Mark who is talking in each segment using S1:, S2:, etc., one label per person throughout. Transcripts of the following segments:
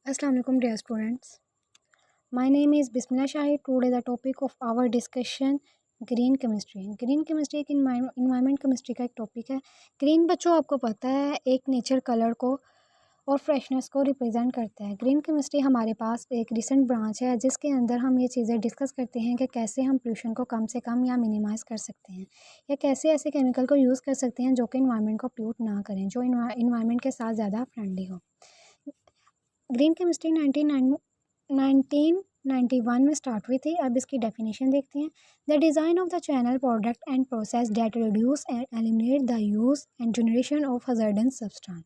S1: Assalamu alaikum dear students. My name is Bismillah Shahid. Today the topic of our discussion green chemistry. Green chemistry एक environment chemistry का एक topic है। Green बच्चों आपको पता है एक नेचर कलर को और फ्रेशनेस को रिप्रेजेंट करता है। ग्रीन केमिस्ट्री हमारे पास एक रिसेंट ब्रांच है जिसके अंदर हम ये चीज़ें डिस्कस करते हैं कि कैसे हम पोल्यूशन को कम से कम या मिनिमाइज़ कर सकते हैं, या कैसे ऐसे केमिकल को यूज़ कर सकते हैं जो कि इन्वायरमेंट को पोल्यूट ना करें, जो इन्वायरमेंट के साथ ज़्यादा फ्रेंडली हो। ग्रीन केमिस्ट्री 1991 में स्टार्ट हुई थी। अब इसकी डेफिनेशन देखते हैं। The design of the channel product and process that reduce and eliminate the use and generation of hazards substance.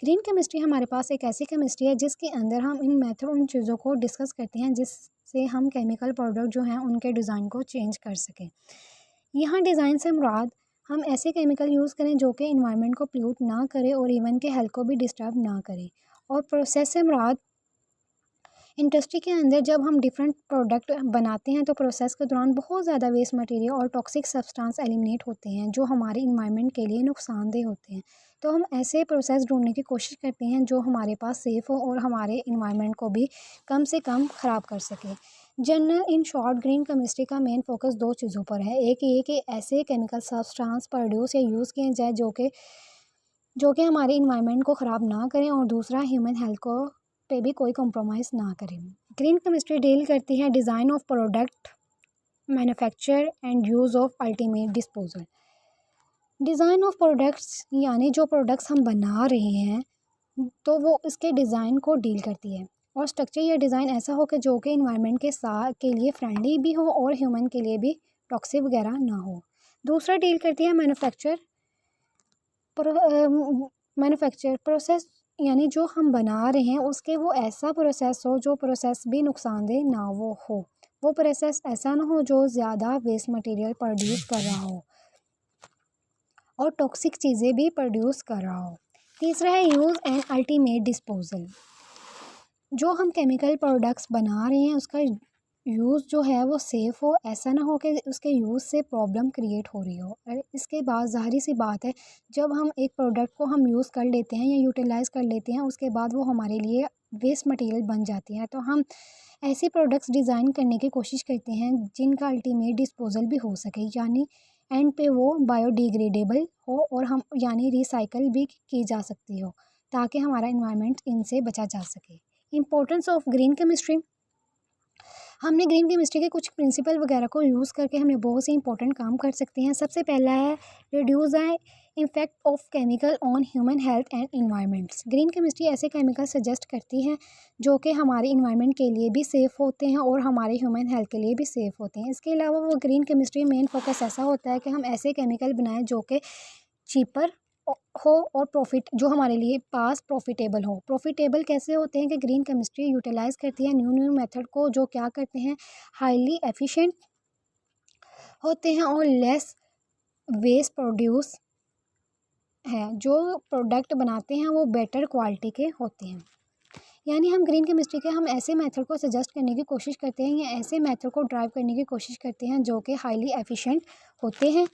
S1: Green chemistry हमारे पास एक ऐसी केमिस्ट्री है जिसके अंदर हम इन मेथड उन चीज़ों को डिस्कस करते हैं जिससे हम केमिकल प्रोडक्ट जो हैं उनके डिज़ाइन को चेंज कर सकें। यहाँ डिज़ाइन से मुराद हम ऐसे केमिकल यूज़ करें जो कि इन्वायरमेंट को पोल्यूट ना करे और इवन के हेल्थ को भी डिस्टर्ब ना करे। और प्रोसेस से मुराद इंडस्ट्री के अंदर जब हम डिफरेंट प्रोडक्ट बनाते हैं तो प्रोसेस के दौरान बहुत ज़्यादा वेस्ट मटेरियल और टॉक्सिक सब्सटेंस एलिमिनेट होते हैं जो हमारे इन्वायरमेंट के लिए नुकसानदेह होते हैं। तो हम ऐसे प्रोसेस ढूंढने की कोशिश करते हैं जो हमारे पास सेफ़ हो और हमारे इन्वायरमेंट को भी कम से कम ख़राब कर सके। General in short green chemistry का मेन फोकस दो चीज़ों पर है। एक ये कि ऐसे केमिकल सब्सटेंस प्रोड्यूस या यूज़ किए जाए जो कि हमारे इन्वायरमेंट को ख़राब ना करें, और दूसरा ह्यूमन हेल्थ को पे भी कोई कॉम्प्रोमाइज़ ना करें। ग्रीन केमिस्ट्री डील करती है design of product, manufacture and use of ultimate disposal. Design of products यानी जो प्रोडक्ट्स हम बना रहे हैं तो वो इसके डिज़ाइन को डील करती है, और स्ट्रक्चर या डिज़ाइन ऐसा हो कि जो कि इन्वायरमेंट के साथ के लिए फ्रेंडली भी हो और ह्यूमन के लिए भी टॉक्सिक वगैरह ना हो। दूसरा डील करती है मैन्युफैक्चर प्रोसेस, यानी जो हम बना रहे हैं उसके वो ऐसा प्रोसेस हो जो प्रोसेस भी नुकसानदेह ना वो प्रोसेस ऐसा ना हो जो ज़्यादा वेस्ट मटेरियल प्रोड्यूस कर रहा हो और टॉक्सिक चीज़ें भी प्रोड्यूस कर रहा हो। तीसरा है यूज़ एंड अल्टीमेट डिस्पोजल। जो हम केमिकल प्रोडक्ट्स बना रहे हैं उसका यूज़ जो है वो सेफ़ हो, ऐसा ना हो कि उसके यूज़ से प्रॉब्लम क्रिएट हो रही हो। और इसके बाद ज़ाहिर सी बात है, जब हम एक प्रोडक्ट को हम यूज़ कर लेते हैं या यूटिलाइज़ कर लेते हैं उसके बाद वो हमारे लिए वेस्ट मटेरियल बन जाती है, तो हम ऐसे प्रोडक्ट्स डिज़ाइन करने की कोशिश करते हैं जिनका अल्टीमेट डिस्पोजल भी हो सके, यानी एंड पे वो बायोडिग्रेडेबल हो और हम यानी रिसाइकल भी की जा सकती हो, ताकि हमारा इन्वायरमेंट इनसे बचा जा सके। Importance of green chemistry. हमने ग्रीन केमिस्ट्री के कुछ प्रिंसिपल वगैरह को यूज़ करके हमने बहुत से इंपॉर्टेंट काम कर सकते हैं। सबसे पहला है reduce the impact of chemical on human health and environments. Green chemistry ऐसे केमिकल सजेस्ट करती है जो कि हमारे इन्वायरमेंट के लिए भी सेफ़ होते हैं और हमारे ह्यूमन हेल्थ के लिए भी सेफ़ होते हैं। इसके अलावा वो ग्रीन केमिस्ट्री मेन फोकस ऐसा होता है कि हम ऐसे केमिकल बनाएं जो कि चीपर हो और प्रॉफिट जो हमारे लिए पास प्रॉफिटेबल हो। प्रॉफिटेबल कैसे होते हैं कि ग्रीन केमिस्ट्री यूटिलाइज़ करती है न्यू न्यू मेथड को जो क्या करते हैं, हाईली एफिशिएंट होते हैं और लेस वेस्ट प्रोड्यूस है। जो प्रोडक्ट बनाते हैं वो बेटर क्वालिटी के होते हैं। यानी हम ग्रीन केमिस्ट्री के हम ऐसे मेथड को सजेस्ट करने की कोशिश करते हैं या ऐसे मेथड को ड्राइव करने की कोशिश करते हैं जो कि हाईली एफिशिएंट होते हैं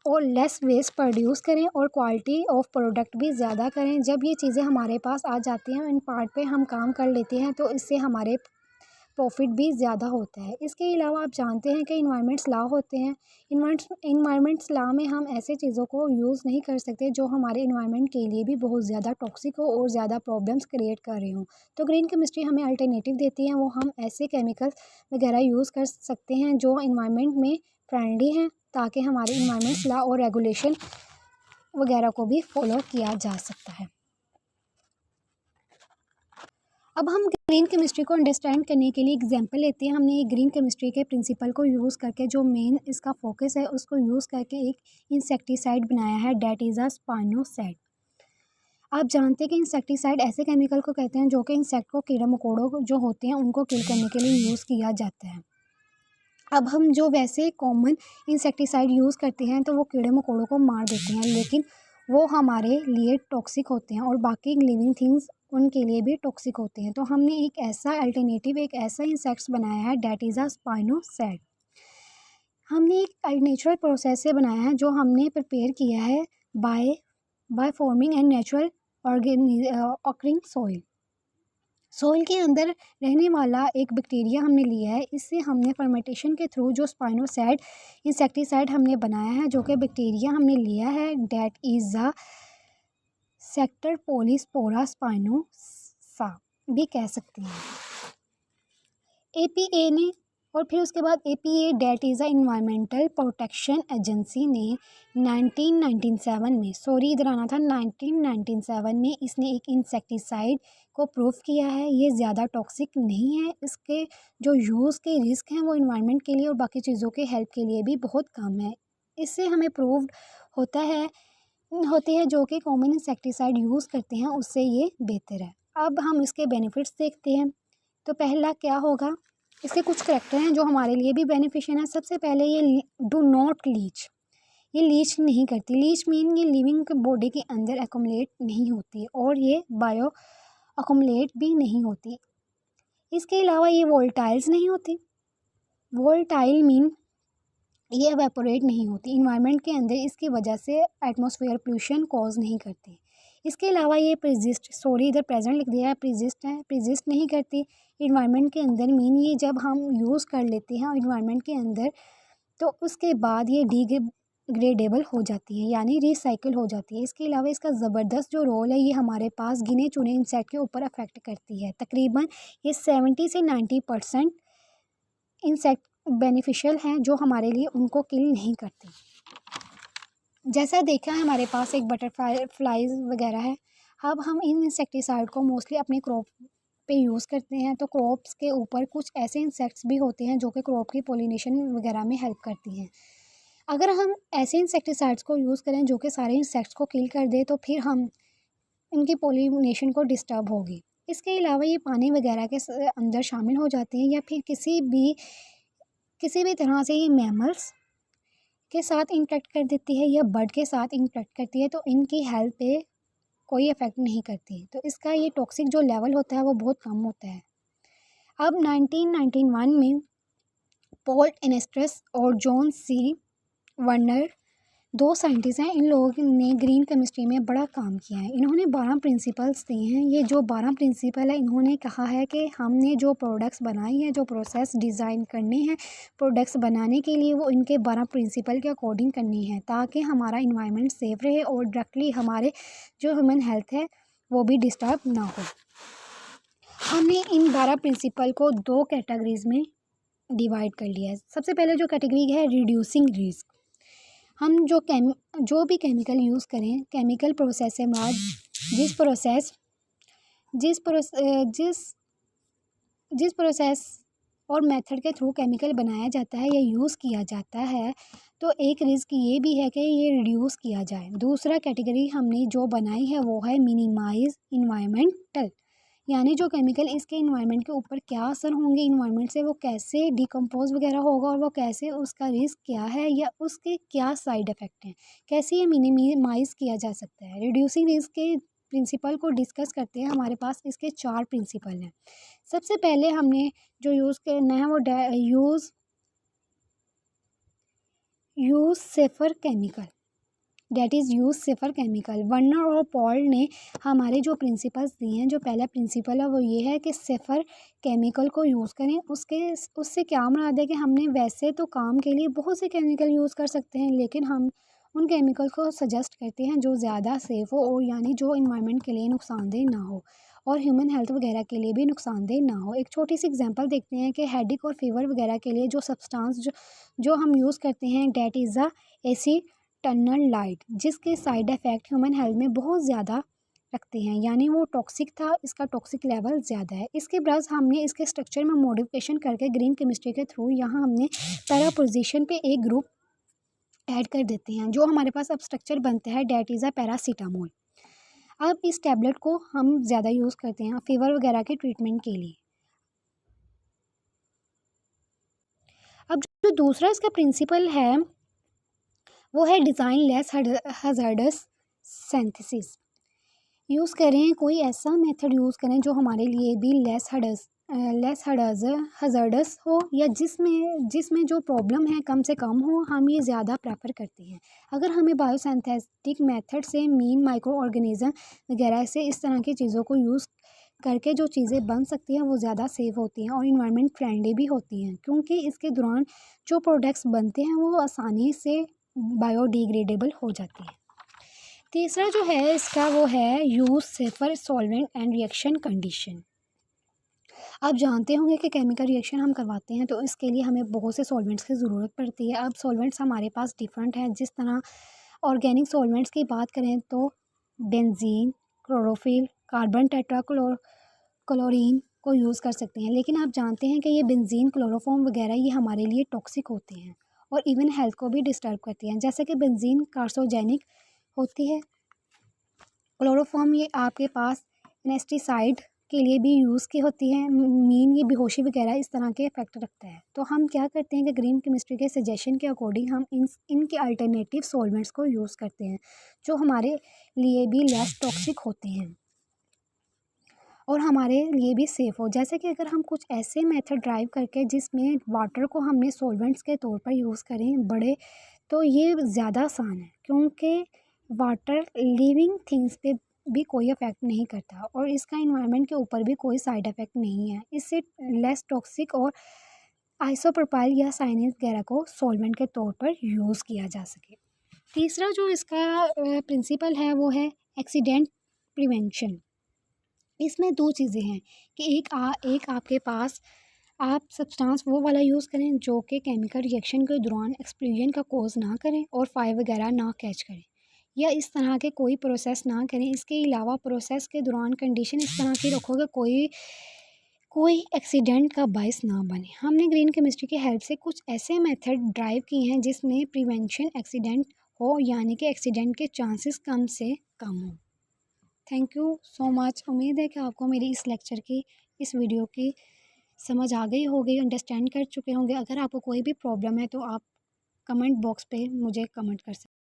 S1: और लेस वेस्ट प्रोड्यूस करें और क्वालिटी ऑफ प्रोडक्ट भी ज़्यादा करें। जब ये चीज़ें हमारे पास आ जाती हैं, इन पार्ट पे हम काम कर लेते हैं, तो इससे हमारे प्रॉफिट भी ज़्यादा होता है। इसके अलावा आप जानते हैं कि इन्वायरमेंट्स लॉ होते हैं। इन्वायरमेंट्स लॉ में हम ऐसे चीज़ों को यूज़ नहीं कर सकते जो हमारे इन्वायरमेंट के लिए भी बहुत ज़्यादा टॉक्सिक हो और ज़्यादा प्रॉब्लम्स क्रिएट कर रहे हों। तो ग्रीन केमिस्ट्री हमें अल्टरनेटिव देती है, वो हम ऐसे केमिकल्स वगैरह यूज़ कर सकते हैं जो इन्वायरमेंट में फ्रेंडली हैं, ताकि हमारे इन्वायरमेंट्स लॉ और रेगुलेशन वगैरह को भी फॉलो किया जा सकता है। अब हम ग्रीन केमिस्ट्री को अंडरस्टैंड करने के लिए एग्जांपल लेते हैं। हमने एक ग्रीन केमिस्ट्री के प्रिंसिपल को यूज़ करके जो मेन इसका फोकस है उसको यूज़ करके एक इंसेक्टिसाइड बनाया है, डैट इज़ अ स्पाइनोसाइड। आप जानते हैं कि इंसेक्टिसाइड ऐसे केमिकल को कहते हैं जो कि इंसेक्ट को, कीड़े मकोड़ों जो होते हैं उनको किल करने के लिए यूज़ किया जाता है। अब हम जो वैसे कॉमन इंसेक्टिसाइड यूज़ करते हैं तो वो कीड़े मकोड़ों को मार देते हैं, लेकिन वो हमारे लिए टॉक्सिक होते हैं और बाकी लिविंग थिंग्स उनके लिए भी टॉक्सिक होते हैं। तो हमने एक ऐसा अल्टरनेटिव, एक ऐसा इंसेक्ट्स बनाया है, डैट इज़ अ स्पाइनोसाइड। हमने एक नेचुरल प्रोसेस से बनाया है जो हमने प्रिपेयर किया है by forming and natural organic occurring soil. Soil के अंदर रहने वाला एक बैक्टीरिया हमने लिया है, इससे हमने फर्मेंटेशन के थ्रू जो स्पाइनोसाइड इंसेक्टिसाइड हमने बनाया है, जो कि बैक्टीरिया हमने लिया है, डेट इज़ अ सेक्टर पोलिस्पोरा स्पाइनोसा भी कह सकते हैं। एपीए ने और फिर उसके बाद APA that is a environmental protection agency ने 1997 में, सॉरी इधर आना था, 1997 में इसने एक इंसेक्टिसाइड को प्रूव किया है। ये ज़्यादा टॉक्सिक नहीं है, इसके जो यूज़ के रिस्क हैं वो इन्वायरमेंट के लिए और बाकी चीज़ों के हेल्प के लिए भी बहुत कम है। इससे हमें प्रूव्ड होती है जो कि कॉमन इंसेक्टिसाइड यूज़ करते हैं उससे ये बेहतर है। अब हम इसके बेनिफिट्स देखते हैं। तो पहला क्या होगा, इसके कुछ करैक्टर हैं जो हमारे लिए भी बेनिफिशियल हैं। सबसे पहले ये डू नॉट लीच, ये लीच नहीं करती। लीच मीन ये लिविंग बॉडी के अंदर एकोमुलेट नहीं होती और ये बायो अकोमुलेट भी नहीं होती। इसके अलावा ये वोल्टाइल्स नहीं होती। वोल्टाइल मीन ये एवेपोरेट नहीं होती इन्वायरमेंट के अंदर, इसकी वजह से एटमॉस्फेयर पोल्यूशन कॉज नहीं करती। इसके अलावा ये प्रिजिस्ट, सॉरी इधर प्रेजेंट लिख दिया है, प्रिजिस्ट है, प्रिजिस्ट नहीं करती इन्वायरमेंट के अंदर। मीन ये जब हम यूज़ कर लेते हैं इन्वायरमेंट के अंदर तो उसके बाद ये डिग्रेडेबल हो जाती है, यानी रिसाइकिल हो जाती है। इसके अलावा इसका ज़बरदस्त जो रोल है, ये हमारे पास गिने चुने इंसेक्ट के ऊपर अफेक्ट करती है। तकरीबन ये 70 से 90% इंसेक्ट बेनिफिशियल हैं जो हमारे लिए उनको किल नहीं करते। जैसा देखा है हमारे पास एक बटरफ्लाई फ्लाइज वगैरह है। अब हम इन इंसेक्टिसाइड को मोस्टली अपने क्रॉप पे यूज़ करते हैं, तो क्रॉप्स के ऊपर कुछ ऐसे इंसेक्ट्स भी होते हैं जो कि क्रॉप की पोलिनेशन वगैरह में हेल्प करती हैं। अगर हम ऐसे इंसेक्टिसाइड्स को यूज़ करें जो कि सारे इंसेक्ट्स को किल कर दे तो फिर हम इनकी पोलिनेशन को डिस्टर्ब होगी। इसके अलावा ये पानी वगैरह के अंदर शामिल हो जाते हैं या फिर किसी भी तरह से ये मैमल्स के साथ इंटरेक्ट कर देती है या बर्ड के साथ इंटरेक्ट करती है, तो इनकी हेल्थ पे कोई इफ़ेक्ट नहीं करती। तो इसका ये टॉक्सिक जो लेवल होता है वो बहुत कम होता है। अब 1991 में पॉल एनेस्ट्रस और जॉन सी वर्नर, दो साइंटिस्ट हैं, इन लोगों ने ग्रीन केमिस्ट्री में बड़ा काम किया है। इन्होंने 12 प्रिंसिपल्स दिए हैं। ये जो 12 प्रिंसिपल है, इन्होंने कहा है कि हमने जो प्रोडक्ट्स बनाई हैं, जो प्रोसेस डिज़ाइन करने हैं प्रोडक्ट्स बनाने के लिए, वो इनके 12 प्रिंसिपल के अकॉर्डिंग करनी है ताकि हमारा इन्वायरमेंट सेफ रहे और डायरेक्टली हमारे जो ह्यूमन हेल्थ है वो भी डिस्टर्ब ना हो। हमने इन 12 प्रिंसिपल को 2 कैटेगरीज में डिवाइड कर लिया है। सबसे पहले जो कैटेगरी है रिड्यूसिंग रिस्क। हम जो भी केमिकल यूज़ करें, केमिकल प्रोसेस से बाद जिस प्रोसेस और मेथड के थ्रू केमिकल बनाया जाता है या यूज़ किया जाता है, तो एक रिस्क ये भी है कि ये रिड्यूस किया जाए। दूसरा कैटेगरी हमने जो बनाई है वो है मिनिमाइज इन्वायरमेंटल, यानी जो केमिकल इसके इन्वायरमेंट के ऊपर क्या असर होंगे इन्वायरमेंट से, वो कैसे डिकम्पोज वगैरह होगा और वो कैसे, उसका रिस्क क्या है या उसके क्या साइड इफ़ेक्ट हैं, कैसे ये मिनिमाइज़ किया जा सकता है। रिड्यूसिंग रिस्क के प्रिंसिपल को डिस्कस करते हैं। हमारे पास इसके 4 प्रिंसिपल हैं। सबसे पहले हमने जो यूज़ करना है वो use safer chemical, that is use safer chemical. Werner और पॉल ने हमारे जो प्रिंसिपल्स दिए हैं, जो पहला प्रिंसिपल है वो ये है कि सेफ़र केमिकल को यूज़ करें। उससे क्या मुराद है कि हमने वैसे तो काम के लिए बहुत से केमिकल यूज़ कर सकते हैं, लेकिन हम उन केमिकल को सजेस्ट करते हैं जो ज़्यादा सेफ़ हो और यानी जो इन्वायरमेंट के लिए नुकसानदेह ना हो और ह्यूमन हेल्थ वगैरह के लिए भी नुकसानदेह ना हो। एक छोटी सी एग्जांपल देखते हैं कि हेडेक और फीवर वगैरह के लिए जो सब्सटेंस जो हम यूज़ करते हैं, डेट इज़ अ एसीटोनिल लाइट, जिसके साइड इफ़ेक्ट ह्यूमन हेल्थ में बहुत ज़्यादा रखते हैं, यानी वो टॉक्सिक था, इसका टॉक्सिक लेवल ज़्यादा है। इसके बाद हमने इसके स्ट्रक्चर में मॉडिफिकेशन करके ग्रीन केमिस्ट्री के थ्रू यहाँ हमने पैरा पोजीशन पे एक ग्रुप ऐड कर देते हैं। जो हमारे पास अब स्ट्रक्चर बनता है डेट इज़ अ पैरासीटामोल। अब इस टैबलेट को हम ज़्यादा यूज़ करते हैं फीवर वगैरह के ट्रीटमेंट के लिए। अब जो दूसरा इसका प्रिंसिपल है वो है design less hazards synthesis. Use करें कोई ऐसा मेथड यूज़ करें जो हमारे लिए भी लेस हज़ार्डस हो या जिसमें जो प्रॉब्लम है कम से कम हो, हम ये ज़्यादा प्रेफर करते हैं। अगर हमें बायोसिंथेटिक मेथड से मीन माइक्रो ऑर्गेनिज़म वगैरह से इस तरह की चीज़ों को यूज़ करके जो चीज़ें बन सकती हैं वो ज़्यादा सेफ़ होती हैं और इन्वायरमेंट फ्रेंडली भी होती हैं, क्योंकि इसके दौरान जो प्रोडक्ट्स बनते हैं वो आसानी से बायोडिग्रेडेबल हो जाती हैं। तीसरा जो है इसका वो है use safer solvent and reaction condition. आप जानते होंगे कि केमिकल रिएक्शन हम करवाते हैं तो इसके लिए हमें बहुत से सॉल्वेंट्स की ज़रूरत पड़ती है। अब सॉल्वेंट्स हमारे पास डिफरेंट हैं, जिस तरह ऑर्गेनिक सॉल्वेंट्स की बात करें तो बेंजीन, क्लोरोफिल, कार्बन क्लोरीन को यूज़ कर सकते हैं। लेकिन आप जानते हैं कि ये बेंजीन, क्लोरोफॉर्म वगैरह ये हमारे लिए टॉक्सिक होते हैं और इवन हेल्थ को भी डिस्टर्ब करती हैं। जैसे कि बेंजीन कार्सिनोजेनिक होती है, क्लोरोफॉर्म ये आपके पास एनेस्टिसाइड के लिए भी यूज़ की होती है, मीन ये बेहोशी वगैरह इस तरह के इफेक्ट रखता है। तो हम क्या करते हैं कि ग्रीन केमिस्ट्री के सजेशन के अकॉर्डिंग हम इनके अल्टरनेटिव सॉल्वेंट्स को यूज़ करते हैं जो हमारे लिए भी लेस टॉक्सिक होते हैं और हमारे लिए भी सेफ़ हो। जैसे कि अगर हम कुछ ऐसे मेथड ड्राइव करके जिसमें वाटर को हमने सॉल्वेंट्स के तौर पर यूज़ करें बड़े, तो ये ज़्यादा आसान है, क्योंकि वाटर लिविंग थिंग्स पे भी कोई इफ़ेक्ट नहीं करता और इसका इन्वायरमेंट के ऊपर भी कोई साइड इफ़ेक्ट नहीं है। इससे लेस टॉक्सिक और आइसोप्रोपाइल या साइनेज वगैरह को सॉल्वेंट के तौर पर यूज़ किया जा सके। तीसरा जो इसका प्रिंसिपल है वो है एक्सीडेंट प्रिवेंशन। इसमें 2 चीज़ें हैं कि एक आपके पास आप सब्सटेंस वो वाला यूज़ करें जो कि केमिकल रिएक्शन के दौरान एक्सप्लोजन का कॉज़ ना करें और फायर वगैरह ना कैच करें या इस तरह के कोई प्रोसेस ना करें। इसके अलावा प्रोसेस के दौरान कंडीशन इस तरह की रखो कि कोई एक्सीडेंट का बायस ना बने। हमने ग्रीन केमिस्ट्री की हेल्प से कुछ ऐसे मेथड ड्राइव किए हैं जिसमें प्रिवेंशन एक्सीडेंट हो, यानी कि एक्सीडेंट के चांसेस कम से कम हो। Thank you so much. उम्मीद है कि आपको मेरी इस लेक्चर की, इस वीडियो की समझ आ गई होगी, अंडरस्टैंड कर चुके होंगे। अगर आपको कोई भी प्रॉब्लम है तो आप कमेंट बॉक्स पे मुझे कमेंट कर सकते हैं।